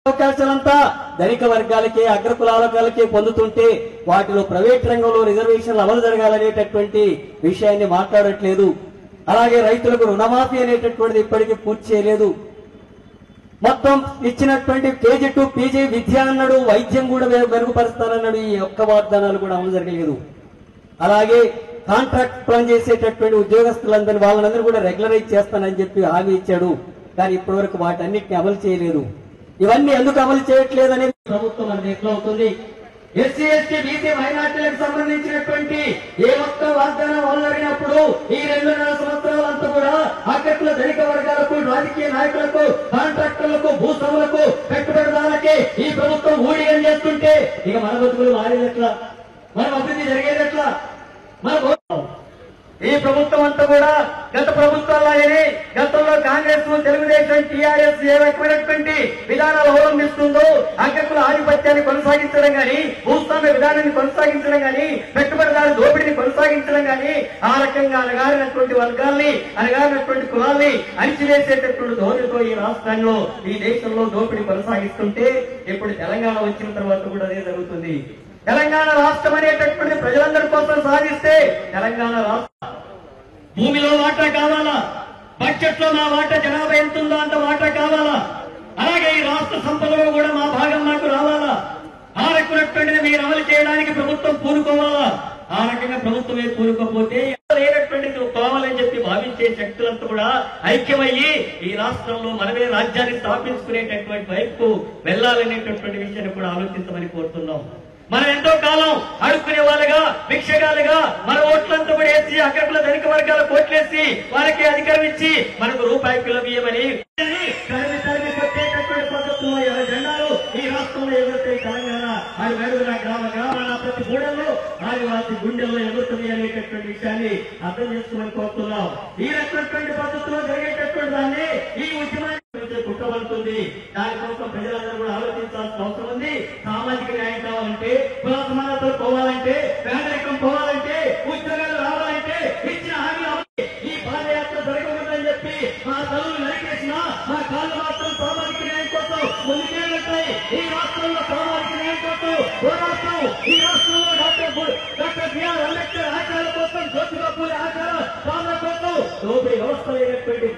అవకాశాలంతా ధనిక వర్గాలకే అగ్రకులాలకే పొందుతుంటే వాటిలో ప్రైవేట్ రంగంలో రిజర్వేషన్లు అమలు జరగాలనేటటువంటి విషయాన్ని మాట్లాడట్లేదు. అలాగే రైతులకు రుణమాఫీ అనేటటువంటిది ఇప్పటికీ పూర్తి చేయలేదు. మొత్తం ఇచ్చినటువంటి కేజీ టు పీజీ విద్య అన్నాడు, వైద్యం కూడా మెరుగుపరుస్తానన్నాడు. ఈ ఒక్క వాగ్దానాలు కూడా అమలు జరగలేదు. అలాగే కాంట్రాక్ట్ పని చేసేటటువంటి ఉద్యోగస్తులందరినీ వాళ్ళందరూ కూడా రెగ్యులరైజ్ చేస్తానని చెప్పి హామీ ఇచ్చాడు. కానీ ఇప్పటి వరకు వాటన్నిటిని అమలు చేయలేదు. ఇవన్నీ ఎందుకు అమలు చేయట్లేదనేది ప్రభుత్వం మనకి ఎట్లా అవుతుంది. ఎస్సీ ఎస్టీ బీసీ మైనార్టీలకు సంబంధించినటువంటి ఏ ఒక్క వాగ్దానం అమలు జరిగినప్పుడు ఈ 2.5 సంవత్సరాలంతా కూడా అక్కట్ల ధనిక వర్గాలకు, రాజకీయ నాయకులకు, కాంట్రాక్టర్లకు, భూస్వాములకు, పెట్టుబడిదారులకి ఈ ప్రభుత్వం ఊడిగం చేస్తుంటే ఇక మన బతుకులు మారేదెట్లా, మన అభివృద్ధి జరిగేదెట్లా? మన ఈ ప్రభుత్వం అంతా కూడా గత ప్రభుత్వాలనే గతంలో కాంగ్రెస్, తెలుగుదేశం, టీఆర్ఎస్ ఏ రకమైనటువంటి విధానాలు అవలంబిస్తుందో అగ్రకుల ఆధిపత్యాన్ని కొనసాగించడం గాని, భూస్వామ్య విధానాన్ని కొనసాగించడం గాని, పెట్టుబడిదారు దోపిడీని కొనసాగించడం గాని, ఆ రకంగా అనగారినటువంటి వర్గాల్ని, అనగారినటువంటి కులాల్ని అణిచివేసేటటువంటి ధోరణితో ఈ రాష్ట్రంలో, ఈ దేశంలో దోపిడీ కొనసాగిస్తుంటే ఇప్పుడు తెలంగాణ వచ్చిన తర్వాత కూడా అదే జరుగుతుంది. తెలంగాణ రాష్ట్రం అనేటటువంటి ప్రజలందరి కోసం సాధిస్తే తెలంగాణ రాష్ట్రం భూమిలో వాటా కావాలా, బడ్జెట్ లో మా వాటా జనాభా ఎంత ఉందో అంత వాటా కావాలా, అలాగే ఈ రాష్ట్ర సంపదలో కూడా మా భాగం మాకు రావాలా. ఆ రకమైనటువంటిది మీరు అమలు చేయడానికి ప్రభుత్వం పూనుకోవాలా. ఆ రకంగా ప్రభుత్వమే పూనుకోపోతే లేనటువంటిది కావాలని చెప్పి భావించే శక్తులంతా కూడా ఐక్యమయ్యి ఈ రాష్ట్రంలో మనమే రాజ్యాన్ని స్థాపించుకునేటటువంటి వైపు వెళ్లాలనేటటువంటి విషయాన్ని కూడా ఆలోచించమని కోరుతున్నాం. మనం ఎంతో కాలం అడుక్కునే వాళ్ళగా, భిక్షగాలుగా మన ఓట్లంతా కూడా వేసి అగ్రకుల ధనిక వర్గాల ఓట్లేసి వాళ్ళకి అధికారం ఇచ్చి మనకు రూపాయి కిలో బియ్యమని తరిమి కొట్టేటటువంటి పద్ధతుల్లో ఎవరి జెండాలు ఈ రాష్ట్రంలో ఎగురుతాయి. తెలంగాణ అది మెరుగున గ్రామాల ప్రతి గూడెల్లో ఆదివాసి గుండెల్లో ఎగురుతుంది అనేటటువంటి విషయాన్ని అర్థం చేసుకోమని కోరుతున్నాం. ఈ రకమైనటువంటి పద్ధతిలో జరిగేటటువంటి దాన్ని ఈ ఉద్యమాన్ని కుట్రబడుతుంది. దానికోసం ప్రజలందరూ కూడా ఆలోచించాల్సిన అవసరం ఉంది. సామాజిక న్యాయం కావాలంటే, కుల సమానతలు పోవాలంటే, పేదరికం పోవాలంటే, ఉద్యోగాలు రావాలంటే ఇచ్చిన హామీ ఈ పాదయాత్ర జరగకూడదని చెప్పి మా తల్లులు నరికేసిన మా కాళ్ళు మాత్రం సామాజిక న్యాయం కోసం ముందుకే వెళ్తాయి. ఈ రాష్ట్రంలో సామాజిక న్యాయం కోసం పోరాటం, ఈ రాష్ట్రంలో డాక్టర్ బిఆర్ అంబేద్కర్ ఆచారాల కోసం, జ్యోతిబా పూలే ఆచారాల కోసం దోపిడీ వ్యవస్థ లేనటువంటి